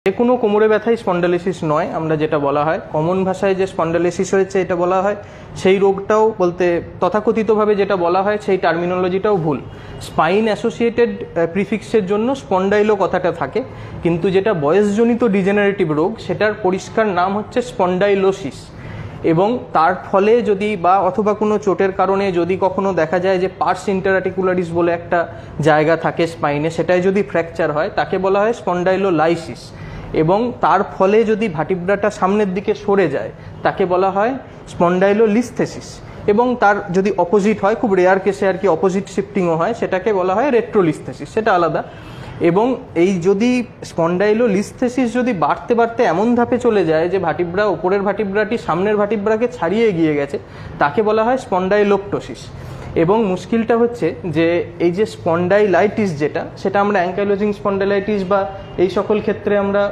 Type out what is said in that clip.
যে কোনো কোমরে ব্যথাই স্পন্ডালাইসিস নয়, আমরা যেটা বলা হয় কমন ভাষায় যে স্পন্ডালাইসিস হয়েছে এটা বলা হয়, সেই রোগটাও বলতে তথাকথিতভাবে যেটা বলা হয় সেই টার্মিনোলজিটাও ভুল। স্পাইন অ্যাসোসিয়েটেড প্রিফিক্সের জন্য স্পন্ডাইলো কথাটা থাকে, কিন্তু যেটা বয়সজনিত ডিজেনারেটিভ রোগ সেটার পরিষ্কার নাম হচ্ছে স্পন্ডাইলোসিস। এবং তার ফলে যদি বা অথবা কোনো চোটের কারণে যদি কখনো দেখা যায় যে পার্স ইন্টারআর্টিকুলারিস বলে একটা জায়গা থাকে স্পাইনে, সেটায় যদি ফ্র্যাকচার হয় তাকে বলা হয় স্পন্ডাইলোলাইসিস। এবং তার ফলে যদি ভার্টিব্রাটা সামনের দিকে সরে যায় তাকে বলা হয় স্পন্ডাইলোলিস্থেসিস। এবং তার যদি অপোজিট হয়, খুব রেয়ার কেসে আর কি অপোজিট শিফটিংও হয়, সেটাকে বলা হয় রেট্রোলিস্থেসিস, সেটা আলাদা। এবং এই যদি স্পন্ডাইলোলিস্থেসিস যদি বাড়তে বাড়তে এমন ধাপে চলে যায় যে ভার্টিব্রা, ওপরের ভার্টিব্রাটি সামনের ভার্টিব্রাকে ছাড়িয়ে এগিয়ে গেছে, তাকে বলা হয় স্পন্ডাইলোপ্টোসিস। এবং মুশকিলটা হচ্ছে যে এই যে স্পন্ডাইলাইটিস যেটা, সেটা আমরা অ্যাঙ্কাইলোজিং স্পন্ডাইলাইটিস বা এই সকল ক্ষেত্রে আমরা